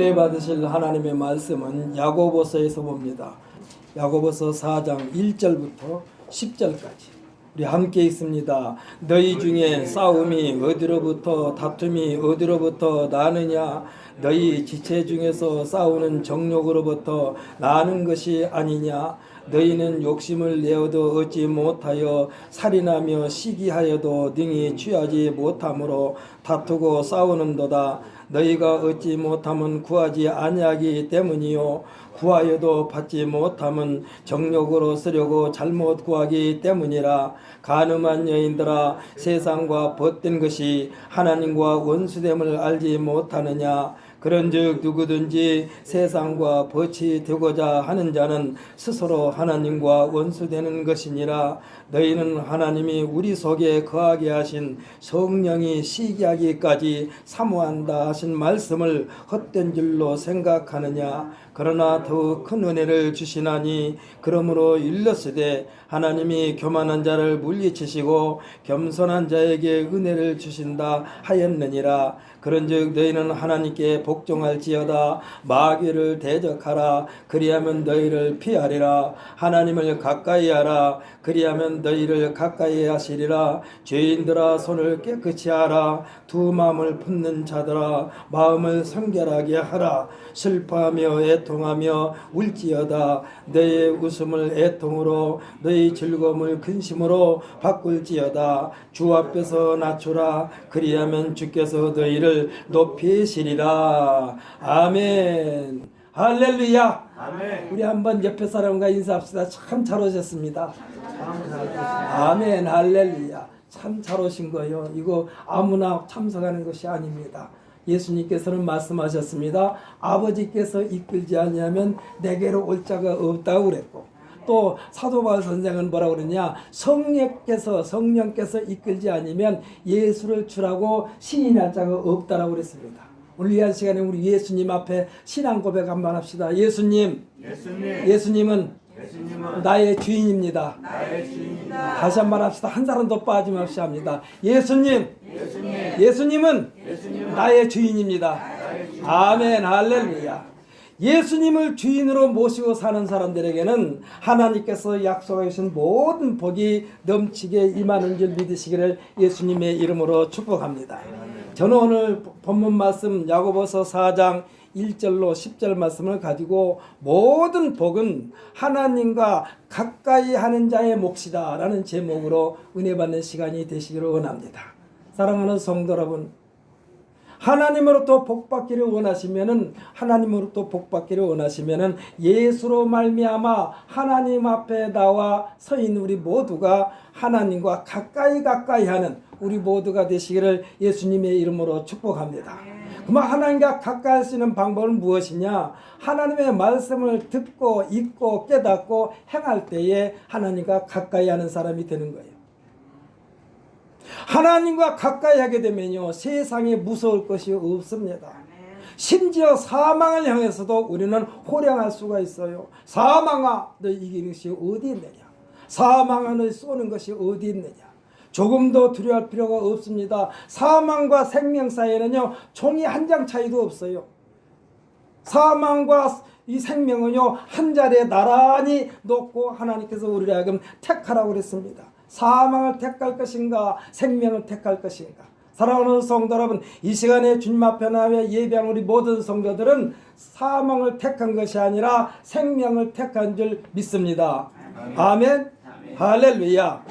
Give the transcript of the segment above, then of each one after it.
은혜 받으실 하나님의 말씀은 야고보서에서 봅니다. 야고보서 4장 1절부터 10절까지 우리 함께 있습니다. 너희 중에 싸움이 어디로부터 다툼이 어디로부터 나느냐? 너희 지체 중에서 싸우는 정욕으로부터 나는 것이 아니냐? 너희는 욕심을 내어도 얻지 못하여 살인하며 시기하여도 능히 취하지 못함으로 다투고 싸우는도다. 너희가 얻지 못함은 구하지 아니하기 때문이요 구하여도 받지 못함은 정욕으로 쓰려고 잘못 구하기 때문이라. 간음한 여인들아, 세상과 벗된 것이 하나님과 원수됨을 알지 못하느냐? 그런즉 누구든지 세상과 벗이 되고자 하는 자는 스스로 하나님과 원수되는 것이니라. 너희는 하나님이 우리 속에 거하게 하신 성령이 시기하기까지 사모한다 하신 말씀을 헛된 줄로 생각하느냐? 그러나 더욱 큰 은혜를 주시나니 그러므로 일렀으되 하나님이 교만한 자를 물리치시고 겸손한 자에게 은혜를 주신다 하였느니라. 그런즉 너희는 하나님께 복종할지어다. 마귀를 대적하라. 그리하면 너희를 피하리라. 하나님을 가까이하라. 그리하면 너희를 가까이 하시리라. 죄인들아, 손을 깨끗이 하라. 두 마음을 품는 자들아, 마음을 성결하게 하라. 슬퍼하며 애통하며 울지어다. 너희의 웃음을 애통으로 너희 즐거움을 근심으로 바꿀지어다. 주 앞에서 낮추라. 그리하면 주께서 너희를 높이시리라. 아멘. 할렐루야. 아멘. 우리 한번 옆에 사람과 인사합시다. 참 잘 오셨습니다. 아멘. 할렐루야. 참 잘 오신 거예요. 이거 아무나 참석하는 것이 아닙니다. 예수님께서는 말씀하셨습니다. 아버지께서 이끌지 아니하면 내게로 올 자가 없다고 그랬고, 또 사도 바울 선생은 뭐라고 그러냐? 성령께서 이끌지 않으면 예수를 주라고 시인할 자가 없다라고 그랬습니다. 오늘 이 시간에 우리 예수님 앞에 신앙 고백 한번 합시다. 예수님은 나의 주인입니다. 다시 한번 합시다. 한 사람도 빠짐없이 합니다. 예수님은 나의 주인입니다. 아멘. 할렐루야. 예수님을 주인으로 모시고 사는 사람들에게는 하나님께서 약속해 주신 모든 복이 넘치게 임하는 줄 믿으시기를 예수님의 이름으로 축복합니다. 저는 오늘 본문 말씀 야고보서 4장 1절로 10절 말씀을 가지고 모든 복은 하나님과 가까이 하는 자의 몫이다 라는 제목으로 은혜 받는 시간이 되시기를 원합니다. 사랑하는 성도 여러분, 하나님으로부터 복받기를 원하시면은 예수로 말미암아 하나님 앞에 나와 서 있는 우리 모두가 하나님과 가까이 하는 우리 모두가 되시기를 예수님의 이름으로 축복합니다. 그러면 하나님과 가까이 할 수 있는 방법은 무엇이냐? 하나님의 말씀을 듣고 읽고 깨닫고 행할 때에 하나님과 가까이 하는 사람이 되는 거예요. 하나님과 가까이 하게 되면요, 세상에 무서울 것이 없습니다. 심지어 사망을 향해서도 우리는 호령할 수가 있어요. 사망아, 너 이기는 것이 어디 있느냐? 사망아, 너 쏘는 것이 어디 있느냐? 조금도 두려워할 필요가 없습니다. 사망과 생명 사이에는요, 종이 한 장 차이도 없어요. 사망과 이 생명은요, 한 자리에 나란히 놓고 하나님께서 우리를 하여금 택하라고 그랬습니다. 사망을 택할 것인가, 생명을 택할 것인가. 사랑하는 성도 여러분, 이 시간에 주님 앞에 나와 예배한 우리 모든 성도들은 사망을 택한 것이 아니라 생명을 택한 줄 믿습니다. 아멘. 할렐루야.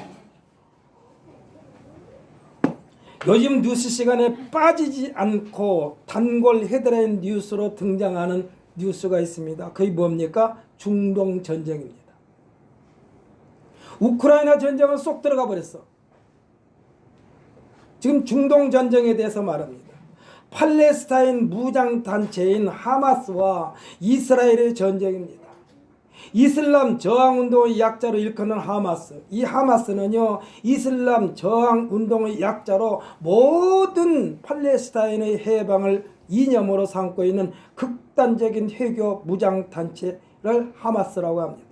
요즘 뉴스 시간에 빠지지 않고 단골 헤드라인 뉴스로 등장하는 뉴스가 있습니다. 그게 뭡니까? 중동 전쟁입니다. 우크라이나 전쟁은 쏙 들어가 버렸어. 지금 중동 전쟁에 대해서 말합니다. 팔레스타인 무장단체인 하마스와 이스라엘의 전쟁입니다. 이슬람 저항운동의 약자로 일컫는 하마스. 이 하마스는요, 이슬람 저항운동의 약자로 모든 팔레스타인의 해방을 이념으로 삼고 있는 극단적인 회교 무장단체를 하마스라고 합니다.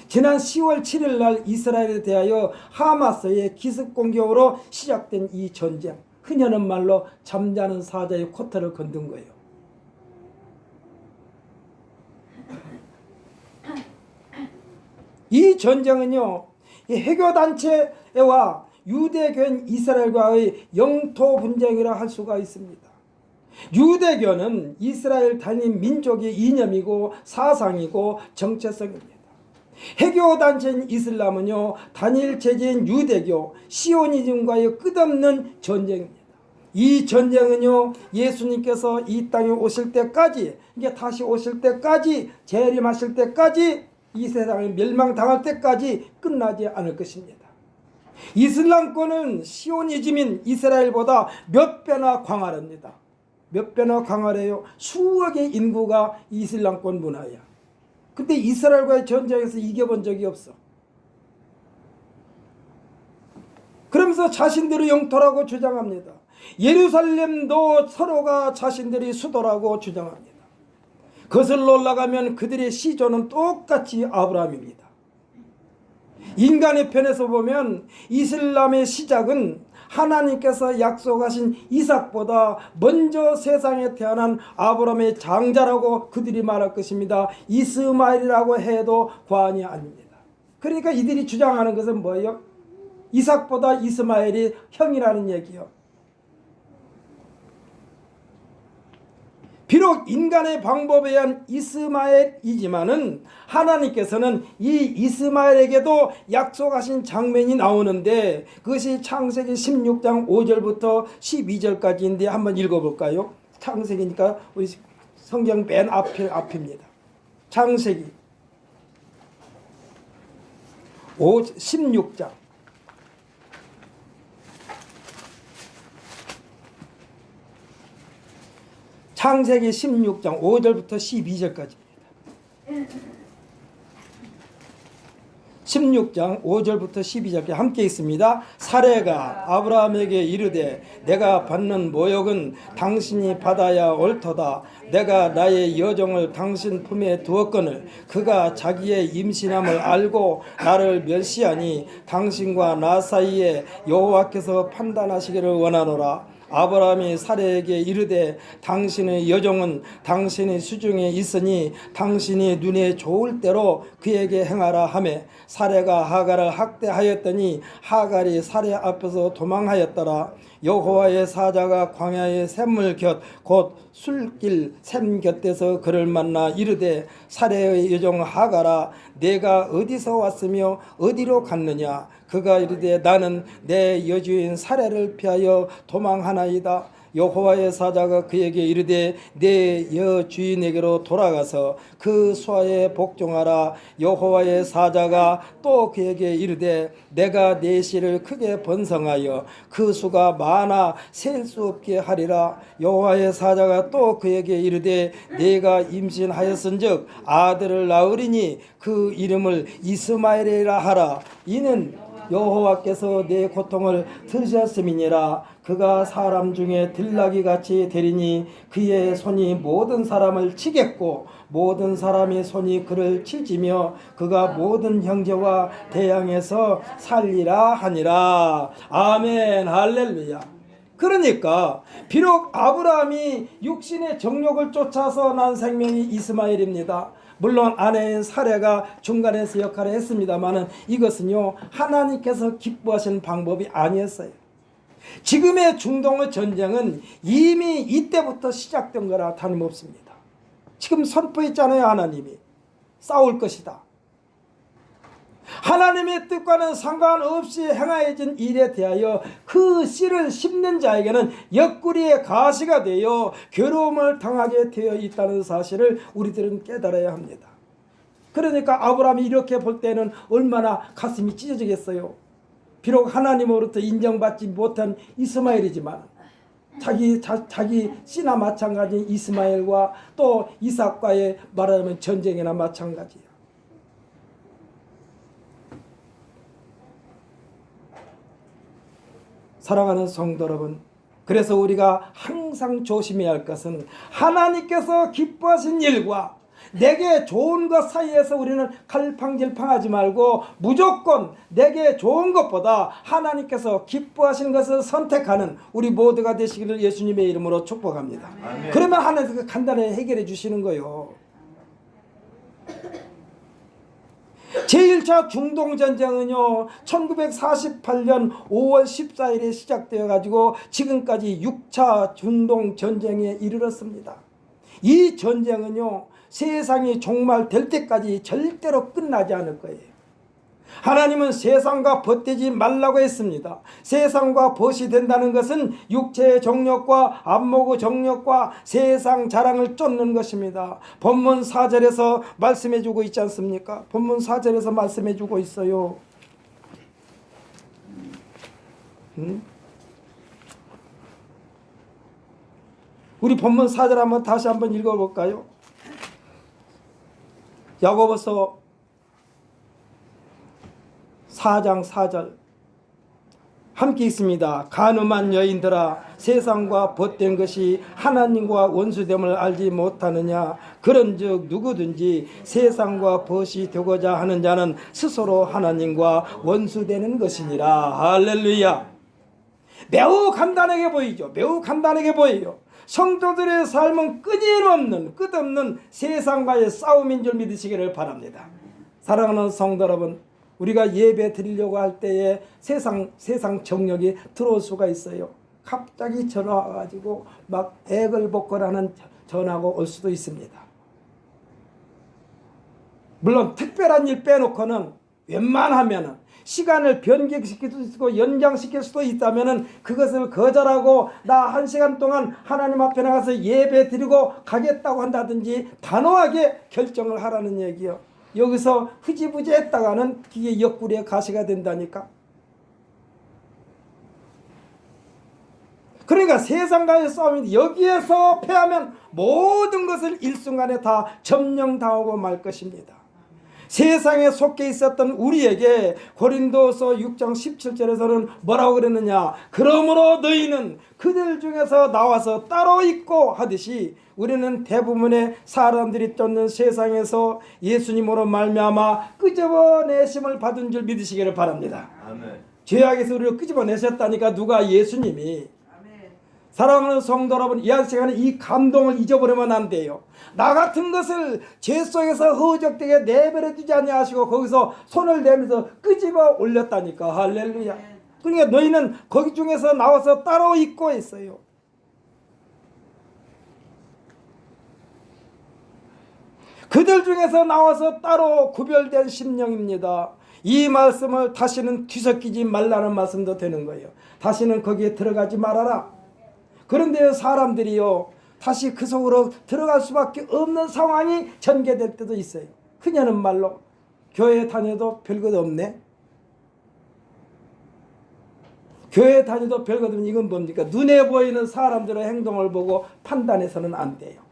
지난 10월 7일 날 이스라엘에 대하여 하마스의 기습 공격으로 시작된 이 전쟁, 흔히 하는 말로 잠자는 사자의 코털을 건든 거예요. 이 전쟁은요, 이 해교단체와 유대교인 이스라엘과의 영토 분쟁이라 할 수가 있습니다. 유대교는 이스라엘 단임 민족의 이념이고 사상이고 정체성입니다. 해교단체인 이슬람은요, 단일 체제인 유대교 시오니즘과의 끝없는 전쟁입니다. 이 전쟁은요, 예수님께서 이 땅에 오실 때까지, 이게 다시 오실 때까지, 재림하실 때까지, 이 세상에 멸망당할 때까지 끝나지 않을 것입니다. 이슬람권은 시오니즘인 이스라엘보다 몇 배나 광활합니다. 몇 배나 광활해요. 수억의 인구가 이슬람권 문화야. 근데 이스라엘과의 전쟁에서 이겨본 적이 없어. 그러면서 자신들의 영토라고 주장합니다. 예루살렘도 서로가 자신들의 수도라고 주장합니다. 거슬러 올라가면 그들의 시조는 똑같이 아브라함입니다. 인간의 편에서 보면 이슬람의 시작은 하나님께서 약속하신 이삭보다 먼저 세상에 태어난 아브라함의 장자라고 그들이 말할 것입니다. 이스마엘이라고 해도 과언이 아닙니다. 그러니까 이들이 주장하는 것은 뭐예요? 이삭보다 이스마엘이 형이라는 얘기요. 비록 인간의 방법에 의한 이스마엘이지만은 하나님께서는 이 이스마엘에게도 약속하신 장면이 나오는데 그것이 창세기 16장 5절부터 12절까지인데 한번 읽어볼까요? 창세기니까 우리 성경 맨 앞입니다. 창세기 16장 창세기 16장 5절부터 12절까지입니다. 16장 5절부터 12절까지 함께 있습니다. 사레가 아브라함에게 이르되 내가 받는 모욕은 당신이 받아야 옳도다. 내가 나의 여종을 당신 품에 두었거늘 그가 자기의 임신함을 알고 나를 멸시하니 당신과 나 사이에 여호와께서 판단하시기를 원하노라. 아브라함이 사레에게 이르되 당신의 여종은 당신의 수중에 있으니 당신이 눈에 좋을 대로 그에게 행하라 하매 사레가 하갈을 학대하였더니 하갈이 사레 앞에서 도망하였더라. 여호와의 사자가 광야의 샘물 곁 곧 술길 샘 곁에서 그를 만나 이르되 사레의 여종 하갈아 내가 어디서 왔으며 어디로 갔느냐. 그가 이르되 나는 내 여주인 사레를 피하여 도망하나이다. 여호와의 사자가 그에게 이르되 내 여주인에게로 돌아가서 그 수하에 복종하라. 여호와의 사자가 또 그에게 이르되 내가 내 씨를 크게 번성하여 그 수가 많아 셀 수 없게 하리라. 여호와의 사자가 또 그에게 이르되 내가 임신하였은즉 아들을 낳으리니 그 이름을 이스마엘이라 하라. 이는 여호와께서 내 고통을 들으셨음이니라. 그가 사람 중에 들나귀 같이 되리니 그의 손이 모든 사람을 치겠고 모든 사람의 손이 그를 칠지며 그가 모든 형제와 대항해서 살리라 하니라. 아멘 할렐루야. 그러니까 비록 아브라함이 육신의 정욕을 쫓아서 난 생명이 이스마엘입니다. 물론 아내인 사레가 중간에서 역할을 했습니다만 이것은요 하나님께서 기뻐하시는 방법이 아니었어요. 지금의 중동의 전쟁은 이미 이때부터 시작된 거라 다름없습니다. 지금 선포했잖아요. 하나님이 싸울 것이다. 하나님의 뜻과는 상관없이 행하여진 일에 대하여 그 씨를 심는 자에게는 옆구리에 가시가 되어 괴로움을 당하게 되어 있다는 사실을 우리들은 깨달아야 합니다. 그러니까 아브라함이 이렇게 볼 때는 얼마나 가슴이 찢어지겠어요. 비록 하나님으로부터 인정받지 못한 이스마엘이지만 자기 씨나 마찬가지인 이스마엘과 또 이삭과의 말하자면 전쟁이나 마찬가지예요. 사랑하는 성도 여러분, 그래서 우리가 항상 조심해야 할 것은 하나님께서 기뻐하신 일과 내게 좋은 것 사이에서 우리는 갈팡질팡하지 말고 무조건 내게 좋은 것보다 하나님께서 기뻐하시는 것을 선택하는 우리 모두가 되시기를 예수님의 이름으로 축복합니다. 아멘. 그러면 하나님께서 간단히 해결해 주시는 거예요. 제1차 중동전쟁은요 1948년 5월 14일에 시작되어 가지고 지금까지 6차 중동전쟁에 이르렀습니다. 이 전쟁은요 세상이 종말될 때까지 절대로 끝나지 않을 거예요. 하나님은 세상과 벗되지 말라고 했습니다. 세상과 벗이 된다는 것은 육체의 정욕과 안목의 정욕과 세상 자랑을 쫓는 것입니다. 본문 4절에서 말씀해 주고 있지 않습니까? 본문 4절에서 말씀해 주고 있어요. 우리 본문 4절 한번 다시 한번 읽어볼까요? 야고보서 4장 4절 함께 있습니다. 간음한 여인들아 세상과 벗된 것이 하나님과 원수됨을 알지 못하느냐. 그런즉 누구든지 세상과 벗이 되고자 하는 자는 스스로 하나님과 원수되는 것이니라. 할렐루야. 매우 간단하게 보이죠. 매우 간단하게 보여요. 성도들의 삶은 끊임없는 끝없는 세상과의 싸움인 줄 믿으시기를 바랍니다. 사랑하는 성도 여러분, 우리가 예배 드리려고 할 때에 세상 정력이 들어올 수가 있어요. 갑자기 전화 와가지고 막 애걸복걸하는 전화가 올 수도 있습니다. 물론 특별한 일 빼놓고는 웬만하면은 시간을 변경시킬 수도 있고 연장시킬 수도 있다면은 그것을 거절하고 나 1시간 동안 하나님 앞에 나가서 예배 드리고 가겠다고 한다든지 단호하게 결정을 하라는 얘기요. 여기서 흐지부지 했다가는 그게 옆구리에 가시가 된다니까. 그러니까 세상과의 싸움인데 여기에서 패하면 모든 것을 일순간에 다 점령당하고 말 것입니다. 세상에 속해 있었던 우리에게 고린도서 6장 17절에서는 뭐라고 그랬느냐. 그러므로 너희는 그들 중에서 나와서 따로 있고 하듯이 우리는 대부분의 사람들이 쫓는 세상에서 예수님으로 말미암아 끄집어내심을 받은 줄 믿으시기를 바랍니다. 아멘. 죄악에서 우리를 끄집어내셨다니까. 누가? 예수님이. 사랑하는 성도 여러분, 이 시간에 이 감동을 잊어버리면 안 돼요. 나 같은 것을 죄 속에서 허적되게 내버려 두지 아니하시고 거기서 손을 대면서 끄집어 올렸다니까. 할렐루야. 그러니까 너희는 거기 중에서 나와서 따로 있고 있어요. 그들 중에서 나와서 따로 구별된 심령입니다. 이 말씀을 다시는 뒤섞이지 말라는 말씀도 되는 거예요. 다시는 거기에 들어가지 말아라. 그런데 사람들이요 다시 그 속으로 들어갈 수밖에 없는 상황이 전개될 때도 있어요. 그녀는 말로 교회 다녀도 별것 없네. 교회 다녀도 별것 없네. 이건 뭡니까? 눈에 보이는 사람들의 행동을 보고 판단해서는 안 돼요.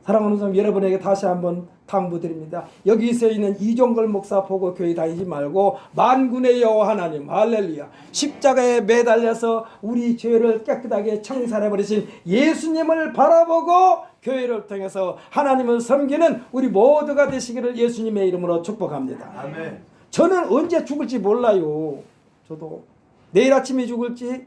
사랑하는 사람 여러분에게 다시 한번 당부드립니다. 여기 서 있는 이종걸 목사 보고 교회 다니지 말고 만군의 여호와 하나님, 할렐루야, 십자가에 매달려서 우리 죄를 깨끗하게 청산해버리신 예수님을 바라보고 교회를 통해서 하나님을 섬기는 우리 모두가 되시기를 예수님의 이름으로 축복합니다. 아멘. 저는 언제 죽을지 몰라요. 저도 내일 아침에 죽을지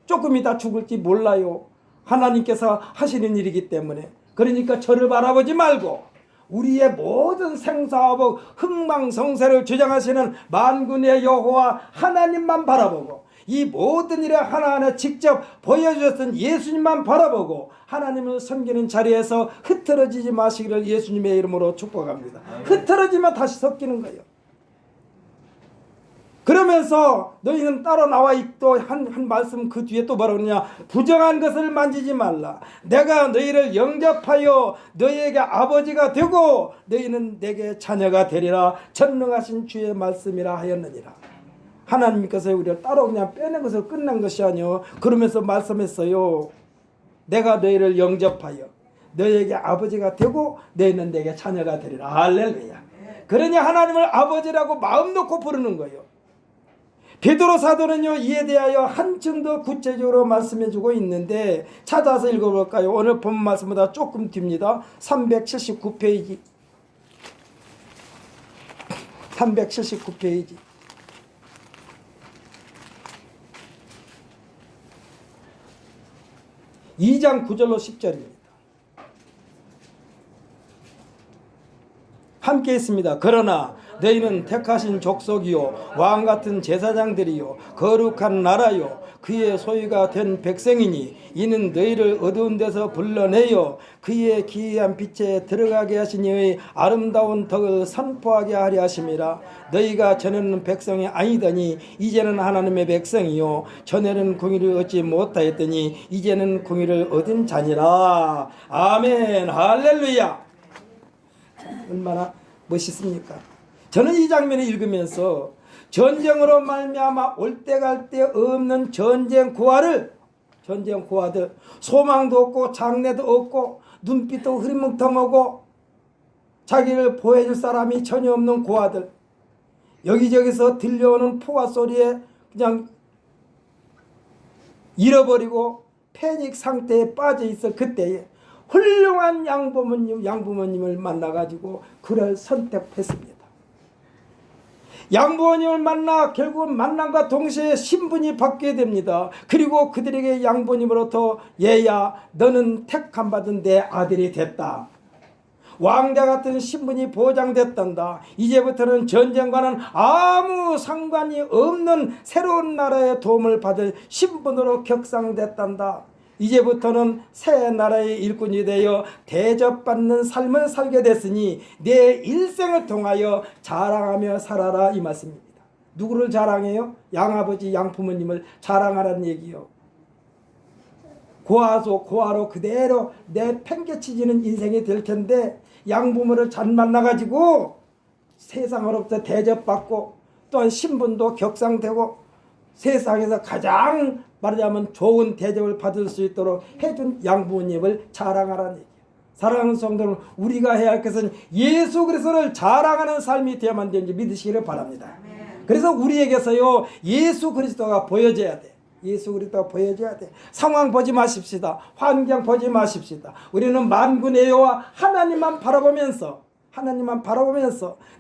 조금 이따 죽을지 몰라요. 하나님께서 하시는 일이기 때문에. 그러니까 저를 바라보지 말고 우리의 모든 생사하고 흥망성쇠를 주장하시는 만군의 여호와 하나님만 바라보고 이 모든 일에 하나하나 직접 보여주셨던 예수님만 바라보고 하나님을 섬기는 자리에서 흐트러지지 마시기를 예수님의 이름으로 축복합니다. 흐트러지면 다시 섞이는 거예요. 그러면서 너희는 따로 나와 있고 한 말씀 그 뒤에 또 뭐라고 그러냐. 부정한 것을 만지지 말라. 내가 너희를 영접하여 너희에게 아버지가 되고 너희는 내게 자녀가 되리라. 전능하신 주의 말씀이라 하였느니라. 하나님께서 우리를 따로 그냥 빼는 것으로 끝난 것이 아니요. 그러면서 말씀했어요. 내가 너희를 영접하여 너희에게 아버지가 되고 너희는 내게 자녀가 되리라. 할렐루야. 그러니 하나님을 아버지라고 마음 놓고 부르는 거예요. 베드로 사도는요 이에 대하여 한층 더 구체적으로 말씀해주고 있는데 찾아서 읽어볼까요? 오늘 본 말씀보다 조금 뒤입니다. 379페이지 379페이지 2장 9절로 10절입니다. 함께 있습니다. 그러나 너희는 택하신 족속이요 왕같은 제사장들이요 거룩한 나라요 그의 소유가 된 백성이니 이는 너희를 어두운 데서 불러내어 그의 기이한 빛에 들어가게 하신 이의 아름다운 덕을 선포하게 하려 하심이라. 너희가 전에는 백성이 아니더니 이제는 하나님의 백성이요 전에는 공의를 얻지 못하였더니 이제는 공의를 얻은 자니라. 아멘. 할렐루야. 얼마나 멋있습니까? 저는 이 장면을 읽으면서 전쟁으로 말미암아 올 때 갈 데 없는 전쟁 고아들 소망도 없고 장래도 없고 눈빛도 흐리멍텅하고 자기를 보호해줄 사람이 전혀 없는 고아들, 여기저기서 들려오는 포화 소리에 그냥 잃어버리고 패닉 상태에 빠져 있어. 그때에 훌륭한 양부모님을 만나가지고 그를 선택했습니다. 양부모님을 만나 결국은 만남과 동시에 신분이 바뀌게 됩니다. 그리고 그들에게 양부모님으로부터 얘야 너는 택함 받은 내 아들이 됐다. 왕자 같은 신분이 보장됐단다. 이제부터는 전쟁과는 아무 상관이 없는 새로운 나라의 도움을 받을 신분으로 격상됐단다. 이제부터는 새 나라의 일꾼이 되어 대접받는 삶을 살게 됐으니 내 일생을 통하여 자랑하며 살아라 이 말씀입니다. 누구를 자랑해요? 양아버지 양부모님을 자랑하라는 얘기요. 고아로 그대로 내팽개치지는 인생이 될 텐데 양부모를 잘 만나가지고 세상으로부터 대접받고 또한 신분도 격상되고 세상에서 가장 말하자면 좋은 대접을 받을 수 있도록 해준 양부모님을 자랑하라는 얘기예요. 사랑하는 성도는 우리가 해야 할 것은 예수 그리스도를 자랑하는 삶이 되어야만 되는지 믿으시기를 바랍니다. 그래서 우리에게서요 예수 그리스도가 보여져야 돼. 예수 그리스도가 보여져야 돼. 상황 보지 마십시다. 환경 보지 마십시다. 우리는 만군의 여호와 하나님만 바라보면서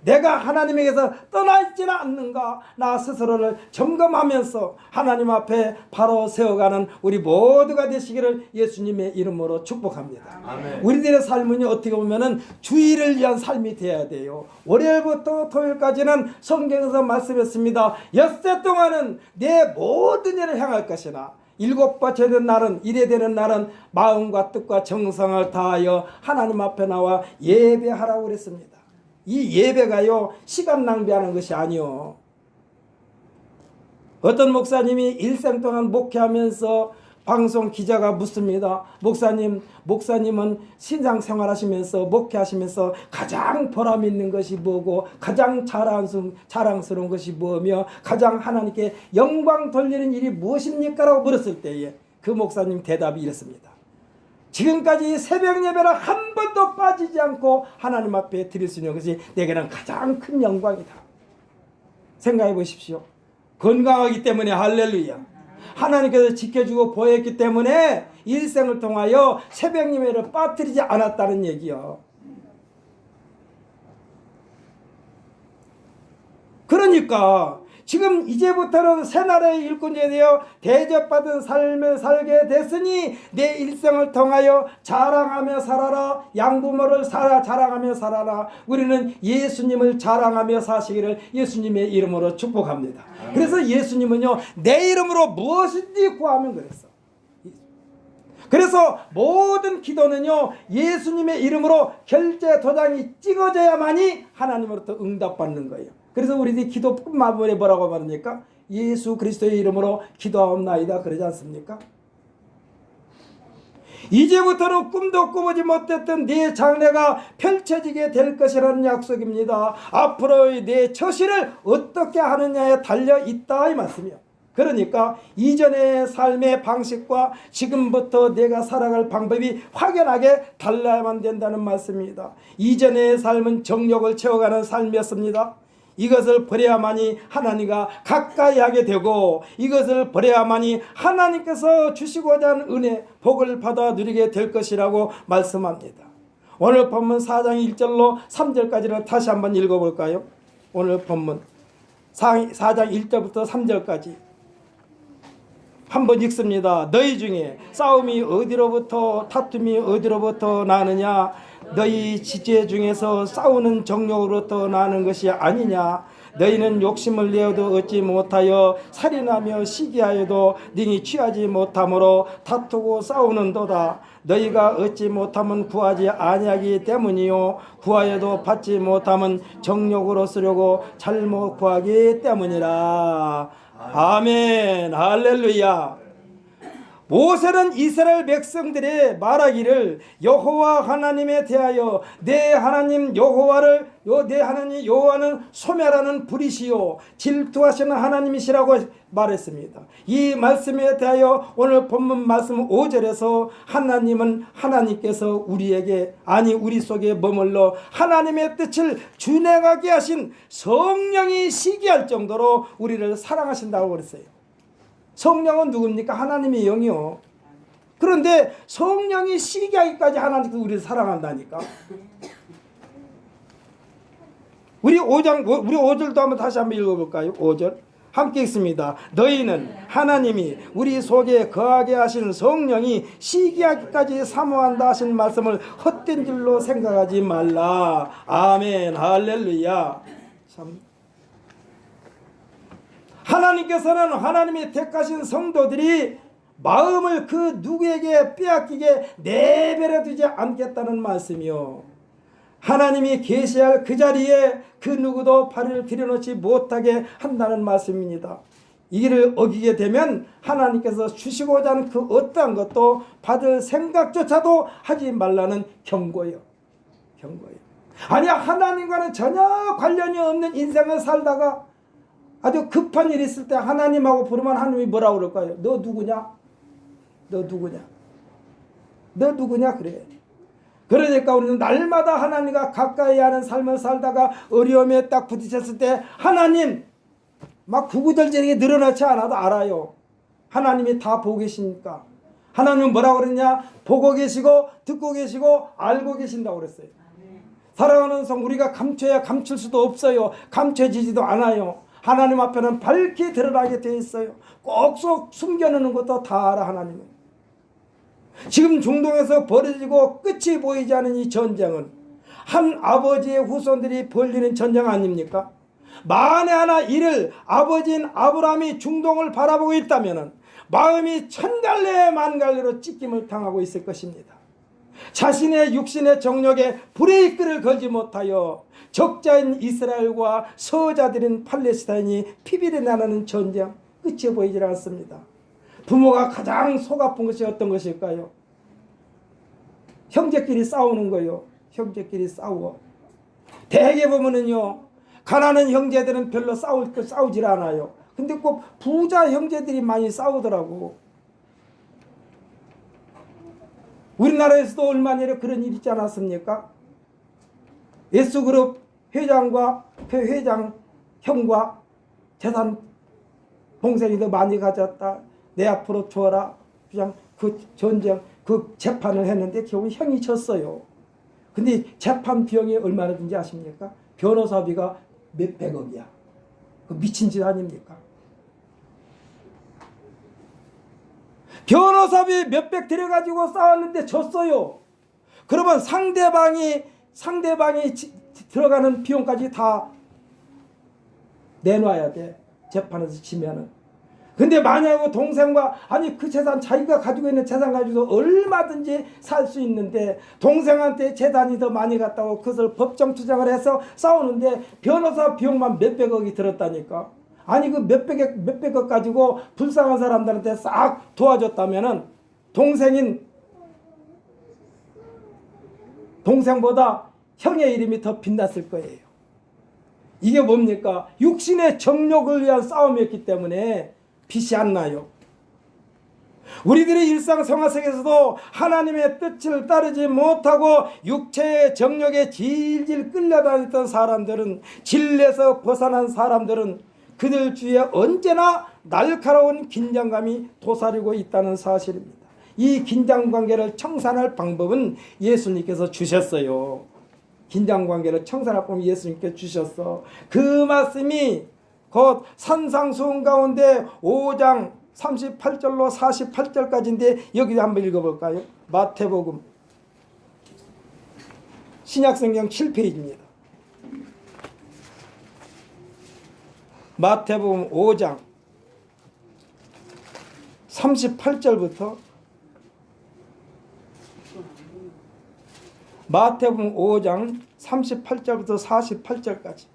내가 하나님에게서 떠나 있지는 않는가 나 스스로를 점검하면서 하나님 앞에 바로 세워가는 우리 모두가 되시기를 예수님의 이름으로 축복합니다. 아멘. 우리들의 삶은 어떻게 보면은 주의를 위한 삶이 되어야 돼요. 월요일부터 토요일까지는 성경에서 말씀했습니다. 엿새 동안은 내 모든 일을 향할 것이나 일곱째 되는 날은 이래 되는 날은 마음과 뜻과 정성을 다하여 하나님 앞에 나와 예배하라고 그랬습니다. 이 예배가요 시간 낭비하는 것이 아니요. 어떤 목사님이 일생 동안 목회하면서 방송 기자가 묻습니다. 목사님은 신앙생활 하시면서 목회하시면서 가장 보람 있는 것이 뭐고 가장 자랑스러운 것이 뭐며 가장 하나님께 영광 돌리는 일이 무엇입니까? 라고 물었을 때에 그 목사님 대답이 이랬습니다. 지금까지 새벽 예배를 한 번도 빠지지 않고 하나님 앞에 드릴 수 있는 것이 내게는 가장 큰 영광이다. 생각해 보십시오. 건강하기 때문에 할렐루야. 하나님께서 지켜주고 보호했기 때문에 일생을 통하여 새벽 예배를 빠뜨리지 않았다는 얘기요. 그러니까 지금 이제부터는 새 나라의 일꾼이 되어 대접받은 삶을 살게 됐으니 내 일생을 통하여 자랑하며 살아라. 양부모를 자랑하며 살아라. 우리는 예수님을 자랑하며 사시기를 예수님의 이름으로 축복합니다. 그래서 예수님은요 내 이름으로 무엇인지 구하면 그랬어. 그래서 모든 기도는요 예수님의 이름으로 결제 도장이 찍어져야만이 하나님으로부터 응답받는 거예요. 그래서 우리들이 기도 마무리에 뭐라고 말합니까? 예수 그리스도의 이름으로 기도하옵나이다 그러지 않습니까? 이제부터는 꿈도 꾸보지 못했던 네 장래가 펼쳐지게 될 것이라는 약속입니다. 앞으로의 내 처신을 어떻게 하느냐에 달려있다 이 말씀이요. 그러니까 이전의 삶의 방식과 지금부터 내가 살아갈 방법이 확연하게 달라야만 된다는 말씀입니다. 이전의 삶은 정욕을 채워가는 삶이었습니다. 이것을 버려야만이 하나님과 가까이 하게 되고 이것을 버려야만이 하나님께서 주시고자 하는 은혜, 복을 받아 누리게 될 것이라고 말씀합니다. 오늘 본문 4장 1절로 3절까지를 다시 한번 읽어볼까요? 오늘 본문 4장 1절부터 3절까지 한번 읽습니다. 너희 중에 싸움이 어디로부터 다툼이 어디로부터 나느냐? 너희 지체 중에서 싸우는 정욕으로부터 나는 것이 아니냐. 너희는 욕심을 내어도 얻지 못하여 살인하며 시기하여도 능히 취하지 못하므로 다투고 싸우는도다. 너희가 얻지 못하면 구하지 아니하기 때문이요 구하여도 받지 못하면 정욕으로 쓰려고 잘못 구하기 때문이라. 아멘. 할렐루야. 모세는 이스라엘 백성들이 말하기를 여호와 하나님에 대하여 내 하나님 여호와를 내 하나님 여호와는 소멸하는 불이시요 질투하시는 하나님이시라고 말했습니다. 이 말씀에 대하여 오늘 본문 말씀 5절에서 하나님은 하나님께서 우리에게 아니 우리 속에 머물러 하나님의 뜻을 준행하게 하신 성령이 시기할 정도로 우리를 사랑하신다고 그랬어요. 성령은 누굽니까? 하나님의 영이요. 그런데 성령이 시기하기까지 하나님께서 우리를 사랑한다니까. 우리 5절도 한번 다시 한번 읽어볼까요? 5절 함께 읽습니다. 너희는 하나님이 우리 속에 거하게 하시는 성령이 시기하기까지 사모한다 하신 말씀을 헛된 줄로 생각하지 말라. 아멘. 할렐루야. 참. 하나님께서는 하나님이 택하신 성도들이 마음을 그 누구에게 빼앗기게 내버려 두지 않겠다는 말씀이요. 하나님이 계시할 그 자리에 그 누구도 발을 들여놓지 못하게 한다는 말씀입니다. 이를 어기게 되면 하나님께서 주시고자 하는 그 어떠한 것도 받을 생각조차도 하지 말라는 경고예요. 경고예요. 아니 하나님과는 전혀 관련이 없는 인생을 살다가 아주 급한 일이 있을 때 하나님하고 부르면 하나님이 뭐라고 그럴까요? 너 누구냐? 너 누구냐? 너 누구냐? 그래. 그러니까 우리는 날마다 하나님과 가까이 하는 삶을 살다가 어려움에 딱 부딪혔을 때 하나님 막 구구절절하게 늘어나지 않아도 알아요. 하나님이 다 보고 계시니까. 하나님은 뭐라고 그랬냐? 보고 계시고 듣고 계시고 알고 계신다고 그랬어요. 사랑하는 성 우리가 감춰야 감출 수도 없어요. 감춰지지도 않아요. 하나님 앞에는 밝게 드러나게 되어 있어요. 꼭 숨겨놓는 것도 다 알아 하나님은. 지금 중동에서 벌어지고 끝이 보이지 않은 이 전쟁은 한 아버지의 후손들이 벌리는 전쟁 아닙니까? 만에 하나 이를 아버지인 아브라함이 중동을 바라보고 있다면 마음이 천갈래 만갈래로 찢김을 당하고 있을 것입니다. 자신의 육신의 정욕에 브레이크를 걸지 못하여 적자인 이스라엘과 서자들인 팔레스타인이 피비를 나누는 전쟁 끝이 보이질 않습니다. 부모가 가장 속 아픈 것이 어떤 것일까요? 형제끼리 싸우는 거요. 형제끼리 싸워. 대개 보면은요, 가난한 형제들은 별로 싸우질 않아요. 근데 꼭 부자 형제들이 많이 싸우더라고. 우리나라에서도 얼마 전에 그런 일 있지 않았습니까? S그룹 회장과 그 회장 형과 재산 동생이 더 많이 가졌다. 내 앞으로 줘라. 그냥 그 전쟁 그 재판을 했는데 결국 형이 졌어요. 근데 재판 비용이 얼마나 든지 아십니까? 변호사비가 몇백억이야. 그 미친 짓 아닙니까? 변호사비 몇백 들여가지고 싸웠는데 졌어요. 그러면 상대방이 들어가는 비용까지 다 내놔야 돼. 재판에서 지면은. 근데 만약에 동생과 아니 그 재산 자기가 가지고 있는 재산 가지고 얼마든지 살 수 있는데 동생한테 재산이 더 많이 갔다고 그것을 법정 투쟁을 해서 싸우는데 변호사 비용만 몇백억이 들었다니까. 아니 그 몇백억 가지고 불쌍한 사람들한테 싹 도와줬다면은 동생보다 형의 이름이 더 빛났을 거예요. 이게 뭡니까? 육신의 정욕을 위한 싸움이었기 때문에 빛이 안 나요. 우리들의 일상 생활 속에서도 하나님의 뜻을 따르지 못하고 육체의 정욕에 질질 끌려다녔던 사람들은, 진리에서 벗어난 사람들은 그들 주위에 언제나 날카로운 긴장감이 도사리고 있다는 사실입니다. 이 긴장관계를 청산할 방법은 예수님께서 주셨어요. 긴장관계를 청산할 방법은 예수님께서 주셨어. 그 말씀이 곧 산상수훈 가운데 5장 38절로 48절까지인데 여기 한번 읽어볼까요? 마태복음 신약성경 7페이지입니다. 마태복음 5장 38절부터 마태복음 5장 38절부터 48절까지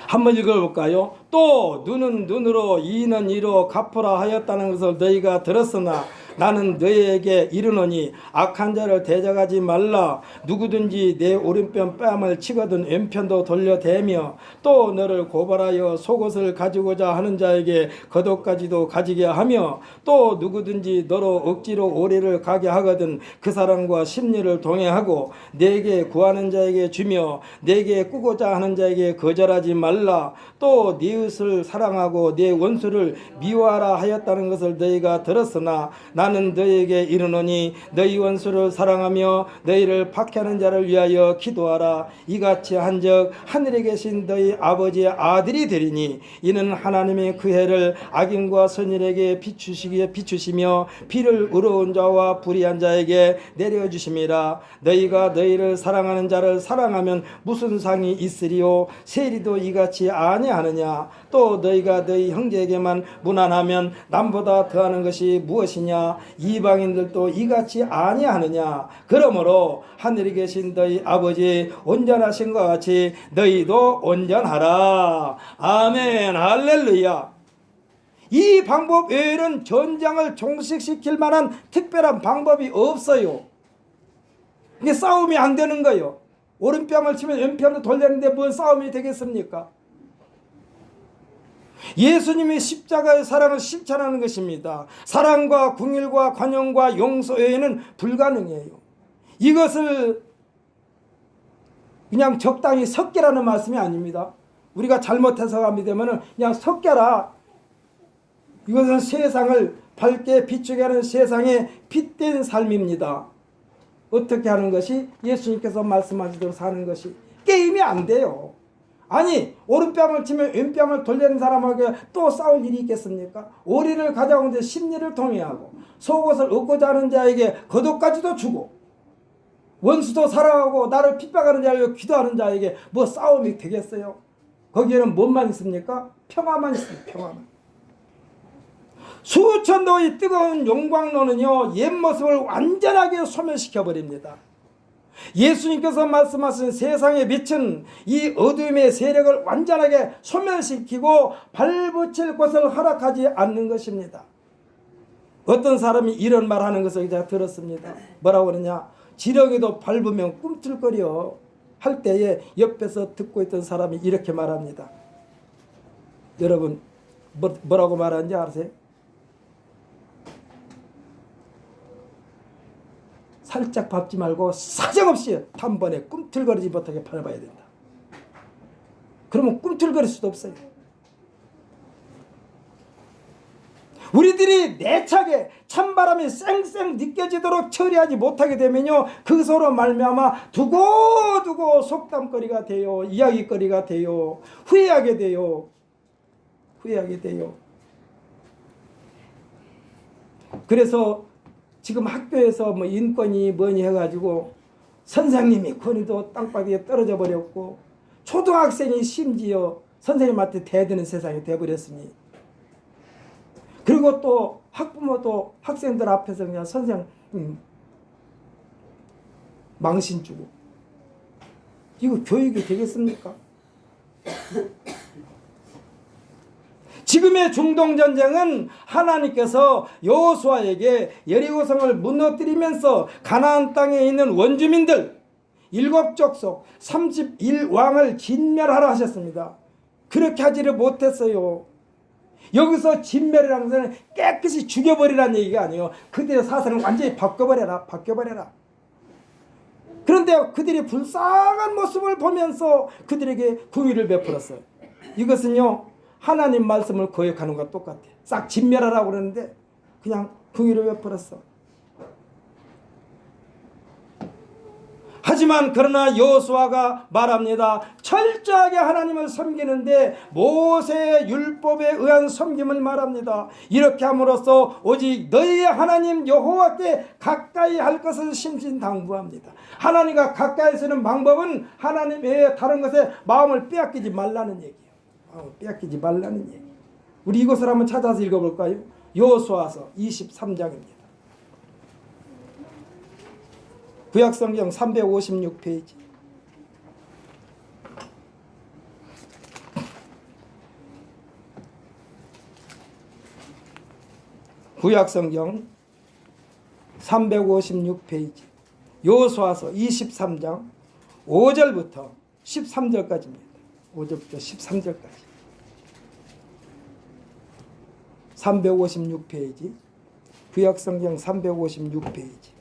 한번 읽어볼까요? 또 눈은 눈으로 이는 이로 갚으라 하였다는 것을 너희가 들었으나 나는 너희에게 이르노니 악한 자를 대적하지 말라. 누구든지 내 오른편 뺨을 치거든 왼편도 돌려대며 또 너를 고발하여 속옷을 가지고자 하는 자에게 겉옷까지도 가지게 하며 또 누구든지 너로 억지로 오리를 가게 하거든 그 사람과 심리를 동행하고 내게 구하는 자에게 주며 내게 꾸고자 하는 자에게 거절하지 말라. 또 네 이웃을 사랑하고 네 원수를 미워하라 하였다는 것을 너희가 들었으나 나는 너희에게 이르노니 너희 원수를 사랑하며 너희를 박해하는 자를 위하여 기도하라. 이같이 한즉 하늘에 계신 너희 아버지의 아들이 되리니 이는 하나님의 그 해를 악인과 선인에게 비추시며 비를 의로운 자와 불의한 자에게 내려주심이라. 너희가 너희를 사랑하는 자를 사랑하면 무슨 상이 있으리요? 세리도 이같이 아니하느냐? 또 너희가 너희 형제에게만 무난하면 남보다 더하는 것이 무엇이냐? 이방인들도 이같이 아니하느냐? 그러므로 하늘에 계신 너희 아버지 온전하신 것 같이 너희도 온전하라. 아멘. 할렐루야. 이 방법 외에는 전장을 종식시킬 만한 특별한 방법이 없어요. 이게 싸움이 안 되는 거예요. 오른뺨을 치면 왼편을 돌리는데 뭔 싸움이 되겠습니까? 예수님의 십자가의 사랑을 실천하는 것입니다. 사랑과 긍휼과 관용과 용서 외에는 불가능해요. 이것을 그냥 적당히 섞이라는 말씀이 아닙니다. 우리가 잘못해서 하게 되면 그냥 섞여라. 이것은 세상을 밝게 비추게 하는 세상의 빛된 삶입니다. 어떻게 하는 것이? 예수님께서 말씀하신 대로 사는 것이. 게임이 안 돼요. 아니 오른뺨을 치면 왼뺨을 돌리는 사람에게 또 싸울 일이 있겠습니까? 오리를 가져오는데 심리를 통해하고 속옷을 얻고자 하는 자에게 겉옷까지도 주고 원수도 사랑하고 나를 핍박하는 자에게 기도하는 자에게 뭐 싸움이 되겠어요? 거기에는 뭔만 있습니까? 평화만 있습니다. 평화만. 수천도의 뜨거운 용광로는요 옛 모습을 완전하게 소멸시켜버립니다. 예수님께서 말씀하신 세상의 빛은 이 어둠의 세력을 완전하게 소멸시키고 발붙일 곳을 허락하지 않는 것입니다. 어떤 사람이 이런 말하는 것을 제가 들었습니다. 뭐라고 그러냐? 지렁이도 밟으면 꿈틀거려 할 때에 옆에서 듣고 있던 사람이 이렇게 말합니다. 여러분 뭐라고 말하는지 아세요? 살짝 밟지 말고 사정없이 단번에 꿈틀거리지 못하게 밟아야 된다. 그러면 꿈틀거릴 수도 없어요. 우리들이 내차게 찬바람이 쌩쌩 느껴지도록 처리하지 못하게 되면요 그것으로 말미암아 두고두고 속담거리가 돼요. 이야기거리가 돼요. 후회하게 돼요. 그래서 지금 학교에서 뭐 인권이 뭐니 해가지고 선생님이 권위도 땅바닥에 떨어져 버렸고 초등학생이 심지어 선생님한테 대드는 세상이 돼버렸으니 그리고 또 학부모도 학생들 앞에서 그냥 선생님 망신 주고 이거 교육이 되겠습니까? 지금의 중동전쟁은 하나님께서 여호수아에게 여리고성을 무너뜨리면서 가나안 땅에 있는 원주민들 7족속 31왕을 진멸하라 하셨습니다. 그렇게 하지를 못했어요. 여기서 진멸이라는 것은 깨끗이 죽여버리라는 얘기가 아니에요. 그들의 사상을 완전히 바꿔버려라. 그런데 그들이 불쌍한 모습을 보면서 그들에게 긍휼을 베풀었어요. 이것은요 하나님 말씀을 거역하는 것과 똑같아. 싹 진멸하라고 그러는데 그냥 긍휼을 베풀었어. 하지만 그러나 여호수아가 말합니다. 철저하게 하나님을 섬기는데 모세의 율법에 의한 섬김을 말합니다. 이렇게 함으로써 오직 너희의 하나님 여호와께 가까이 할 것을 신신당부합니다. 하나님과 가까이 서는 방법은 하나님 외에 다른 것에 마음을 빼앗기지 말라는 얘기예요. 마음을 빼앗기지 말라는 얘기. 우리 이것을 한번 찾아서 읽어볼까요? 여호수아서 23장입니다. 구약성경 356페이지. 구약성경 356페이지. 여호수아서 23장 5절부터 13절까지입니다. 5절부터 13절까지. 356페이지. 구약성경 356페이지.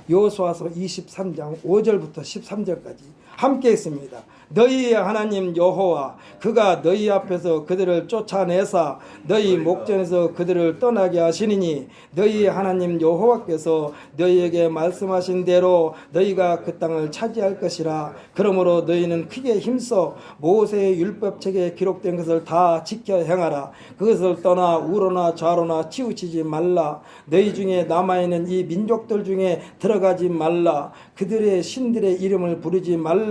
여호수아서 23장 5절부터 13절까지 함께 있습니다. 너희의 하나님 여호와 그가 너희 앞에서 그들을 쫓아내사 너희 목전에서 그들을 떠나게 하시니니 너희 하나님 여호와께서 너희에게 말씀하신 대로 너희가 그 땅을 차지할 것이라. 그러므로 너희는 크게 힘써 모세의 율법책에 기록된 것을 다 지켜 행하라. 그것을 떠나 우로나 좌로나 치우치지 말라. 너희 중에 남아있는 이 민족들 중에 들어가지 말라. 그들의 신들의 이름을 부르지 말라.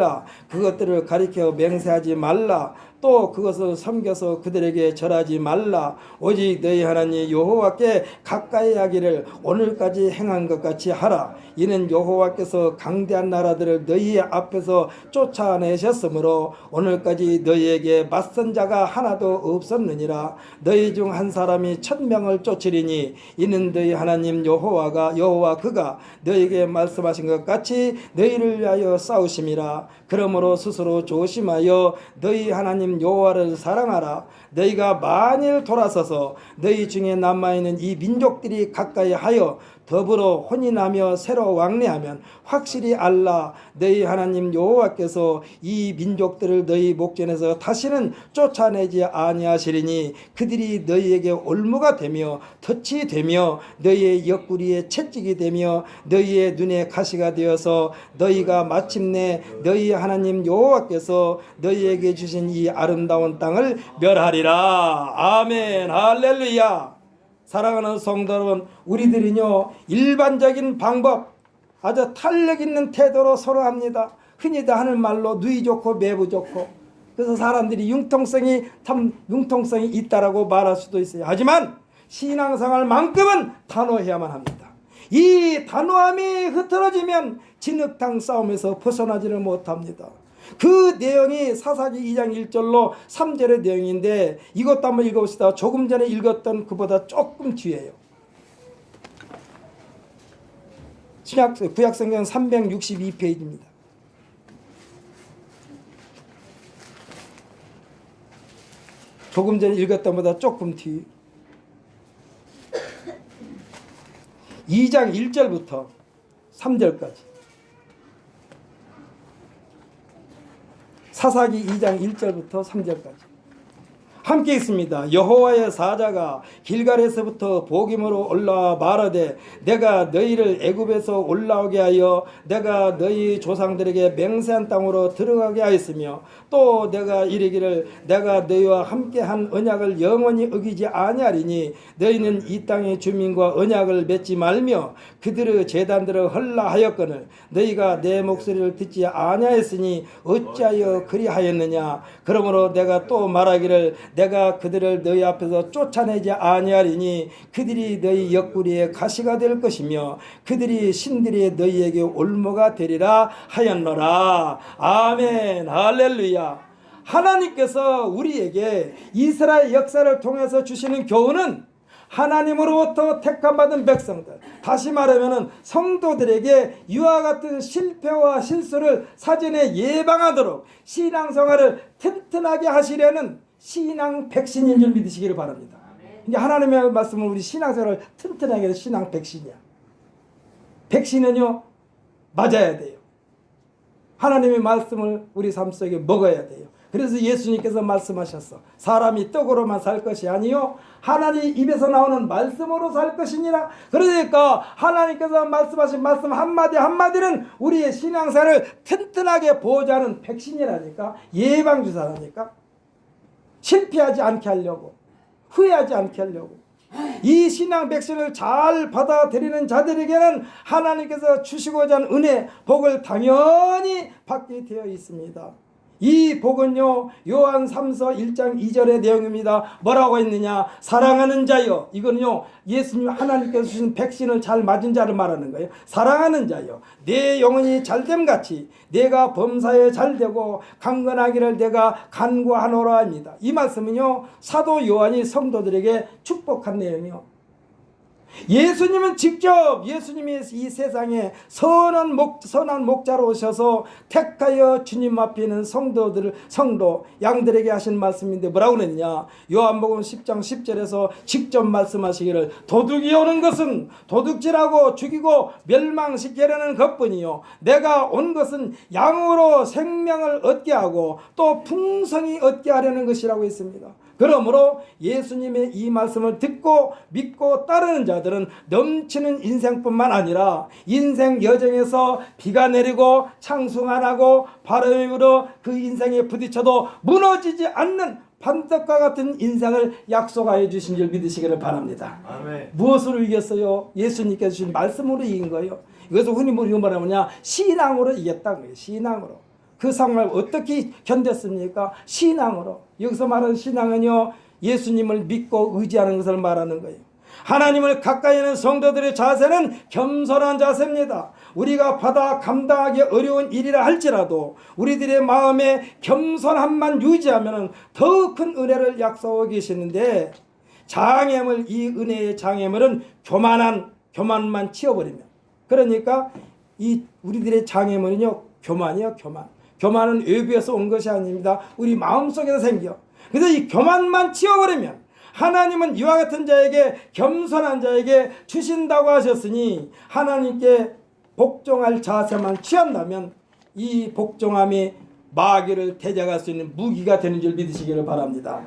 그것들을 가리켜 맹세하지 말라. 또 그것을 섬겨서 그들에게 절하지 말라. 오직 너희 하나님 여호와께 가까이 하기를 오늘까지 행한 것 같이 하라. 이는 여호와께서 강대한 나라들을 너희 앞에서 쫓아내셨으므로 오늘까지 너희에게 맞선 자가 하나도 없었느니라. 너희 중 한 사람이 1000명을 쫓으리니 이는 너희 하나님 여호와 그가 너희에게 말씀하신 것 같이 너희를 위하여 싸우심이라. 그러므로 스스로 조심하여 너희 하나님 여호와를 사랑하라. 너희가 만일 돌아서서 너희 중에 남아있는 이 민족들이 가까이 하여 더불어 혼인하며 새로 왕래하면 확실히 알라. 너희 하나님 여호와께서 이 민족들을 너희 목전에서 다시는 쫓아내지 아니하시리니 그들이 너희에게 올무가 되며 덫이 되며 너희의 옆구리에 채찍이 되며 너희의 눈에 가시가 되어서 너희가 마침내 너희 하나님 여호와께서 너희에게 주신 이 아름다운 땅을 멸하리라. 아멘. 할렐루야. 사랑하는 성도 여러분, 우리들은요 일반적인 방법, 아주 탄력 있는 태도로 서로 합니다. 흔히들 하는 말로 누이 좋고 매부 좋고, 그래서 사람들이 융통성이 있다라고 말할 수도 있어요. 하지만 신앙생활만큼은 단호해야만 합니다. 이 단호함이 흐트러지면 진흙탕 싸움에서 벗어나지를 못합니다. 그 내용이 사사기 2장 1절로 3절의 내용인데 이것도 한번 읽어봅시다. 조금 전에 읽었던 그보다 조금 뒤에요. 구약성경 362페이지입니다. 조금 전에 읽었던 것보다 조금 뒤. 2장 1절부터 3절까지. 사사기 2장 1절부터 3절까지 함께 있습니다. 여호와의 사자가 길갈에서부터 보김으로 올라와 말하되 내가 너희를 애굽에서 올라오게 하여 내가 너희 조상들에게 맹세한 땅으로 들어가게 하였으며 또 내가 이르기를 내가 너희와 함께한 언약을 영원히 어기지 아니하리니 너희는 이 땅의 주민과 언약을 맺지 말며 그들의 제단들을 헐라 하였거늘 너희가 내 목소리를 듣지 아니하였으니 어찌하여 그리하였느냐. 그러므로 내가 또 말하기를 내가 그들을 너희 앞에서 쫓아내지 아니하리니 그들이 너희 옆구리에 가시가 될 것이며 그들이 신들이 너희에게 올무가 되리라 하였노라. 아멘. 할렐루야. 하나님께서 우리에게 이스라엘 역사를 통해서 주시는 교훈은 하나님으로부터 택함받은 백성들, 다시 말하면 성도들에게 이와 같은 실패와 실수를 사전에 예방하도록 신앙생활을 튼튼하게 하시려는 신앙 백신인 줄 믿으시기를 바랍니다. 이제 하나님의 말씀은 우리 신앙생활을 튼튼하게 해서 신앙 백신이야. 백신은요 맞아야 돼요. 하나님의 말씀을 우리 삶 속에 먹어야 돼요. 그래서 예수님께서 말씀하셨어. 사람이 떡으로만 살 것이 아니요 하나님 입에서 나오는 말씀으로 살 것이니라. 그러니까 하나님께서 말씀하신 말씀 한마디 한마디는 우리의 신앙생활을 튼튼하게 보호하는 백신이라니까. 예방주사라니까. 실패하지 않게 하려고, 후회하지 않게 하려고. 이 신앙 백신을 잘 받아들이는 자들에게는 하나님께서 주시고자 하는 은혜, 복을 당연히 받게 되어 있습니다. 이 복은요 요한 3서 1장 2절의 내용입니다. 뭐라고 했느냐? 사랑하는 자여. 이거는요 예수님 하나님께서 주신 백신을 잘 맞은 자를 말하는 거예요. 사랑하는 자여, 내 영혼이 잘됨같이 내가 범사에 잘되고 강건하기를 내가 간구하노라 합니다. 이 말씀은요 사도 요한이 성도들에게 축복한 내용이요. 예수님은 직접 예수님이 이 세상에 선한 목자로 오셔서 택하여 주님 앞에 있는 성도 양들에게 하신 말씀인데 뭐라고 그랬냐? 요한복음 10장 10절에서 직접 말씀하시기를 도둑이 오는 것은 도둑질하고 죽이고 멸망시키려는 것뿐이요 내가 온 것은 양으로 생명을 얻게 하고 또 풍성히 얻게 하려는 것이라고 했습니다. 그러므로 예수님의 이 말씀을 듣고 믿고 따르는 자들은 넘치는 인생뿐만 아니라 인생 여정에서 비가 내리고 창수 안 하고 바람이 불어 그 인생에 부딪혀도 무너지지 않는 반석과 같은 인생을 약속하여 주신 줄 믿으시기를 바랍니다. 아멘. 무엇으로 이겼어요? 예수님께서 주신 말씀으로 이긴 거예요. 이것을 흔히 우리가 뭐냐면 신앙으로 이겼다는 거예요. 신앙으로. 그 상황을 어떻게 견뎠습니까? 신앙으로. 여기서 말하는 신앙은요 예수님을 믿고 의지하는 것을 말하는 거예요. 하나님을 가까이 하는 성도들의 자세는 겸손한 자세입니다. 우리가 받아 감당하기 어려운 일이라 할지라도 우리들의 마음에 겸손함만 유지하면 더 큰 은혜를 약속하고 계시는데, 장애물, 이 은혜의 장애물은 교만만 치워버리면, 그러니까 이 우리들의 장애물은요 교만이요. 교만은 외부에서 온 것이 아닙니다. 우리 마음속에서 생겨. 그래서 이 교만만 치워버리면 하나님은 이와 같은 자에게, 겸손한 자에게 주신다고 하셨으니 하나님께 복종할 자세만 취한다면 이 복종함이 마귀를 대적할 수 있는 무기가 되는 줄 믿으시기를 바랍니다.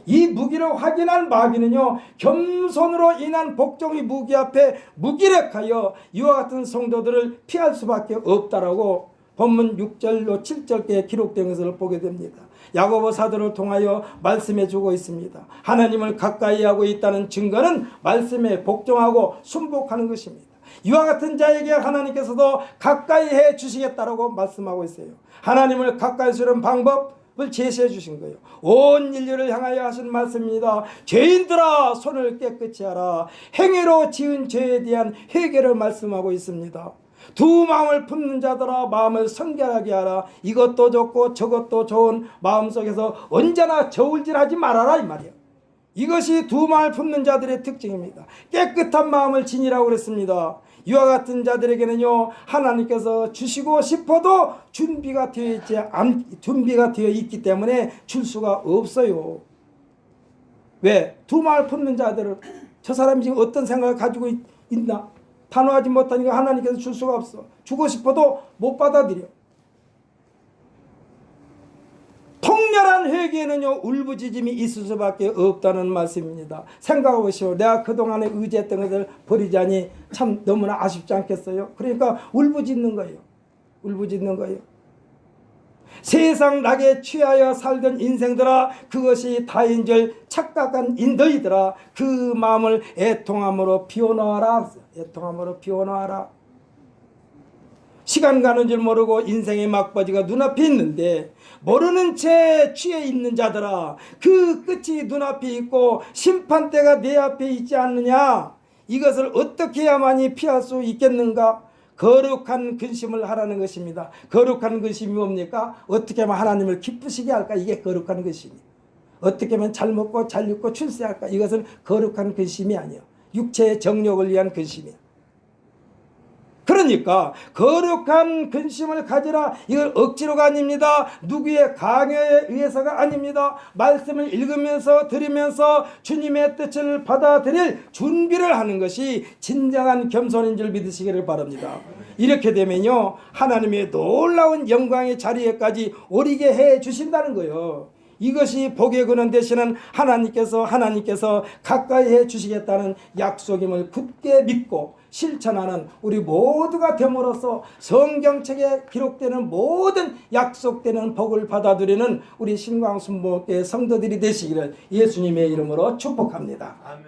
이 무기를 확인한 마귀는요 겸손으로 인한 복종의 무기 앞에 무기력하여 이와 같은 성도들을 피할 수밖에 없다라고 본문 6절로 7절께 기록된 것을 보게 됩니다. 야고보 사도를 통하여 말씀해 주고 있습니다. 하나님을 가까이 하고 있다는 증거는 말씀에 복종하고 순복하는 것입니다. 이와 같은 자에게 하나님께서도 가까이 해 주시겠다라고 말씀하고 있어요. 하나님을 가까이 주는 방법을 제시해 주신 거예요. 온 인류를 향하여 하신 말씀입니다. 죄인들아 손을 깨끗이 하라. 행위로 지은 죄에 대한 회개를 말씀하고 있습니다. 두 마음을 품는 자들아 마음을 성결하게 하라. 이것도 좋고 저것도 좋은 마음속에서 언제나 저울질하지 말아라 이 말이에요. 이것이 두 마음을 품는 자들의 특징입니다. 깨끗한 마음을 지니라고 그랬습니다. 이와 같은 자들에게는요 하나님께서 주시고 싶어도 준비가 되어 있기 때문에 줄 수가 없어요. 왜? 두 마음을 품는 자들은 저 사람이 지금 어떤 생각을 가지고 있나? 단호하지 못하니까 하나님께서 줄 수가 없어. 주고 싶어도 못 받아들여. 통렬한 회개에는요 울부짖음이 있을 수밖에 없다는 말씀입니다. 생각해보시오. 내가 그동안에 의지했던 것을 버리자니 참 너무나 아쉽지 않겠어요? 그러니까 울부짖는 거예요. 울부짖는 거예요. 세상 낙에 취하여 살던 인생들아 그것이 다인 줄 착각한 너희들아 그 마음을 애통함으로 비워놓아라. 애통함으로 비워놓아라. 시간 가는 줄 모르고 인생의 막바지가 눈앞에 있는데 모르는 채 취해 있는 자들아 그 끝이 눈앞에 있고 심판대가 내 앞에 있지 않느냐. 이것을 어떻게 해야만이 피할 수 있겠는가? 거룩한 근심을 하라는 것입니다. 거룩한 근심이 뭡니까? 어떻게 하면 하나님을 기쁘시게 할까? 이게 거룩한 근심이에요. 어떻게 하면 잘 먹고 잘 입고 출세할까? 이것은 거룩한 근심이 아니에요. 육체의 정욕을 위한 근심이에요. 그러니까 거룩한 근심을 가지라. 이걸 억지로가 아닙니다. 누구의 강요에 의해서가 아닙니다. 말씀을 읽으면서 들으면서 주님의 뜻을 받아들일 준비를 하는 것이 진정한 겸손인 줄 믿으시기를 바랍니다. 이렇게 되면요 하나님의 놀라운 영광의 자리에까지 오르게 해 주신다는 거예요. 이것이 복의 근원 되시는 하나님께서 가까이 해 주시겠다는 약속임을 굳게 믿고 실천하는 우리 모두가 됨으로써 성경책에 기록되는 모든 약속되는 복을 받아들이는 우리 신광순복의 성도들이 되시기를 예수님의 이름으로 축복합니다. 아멘.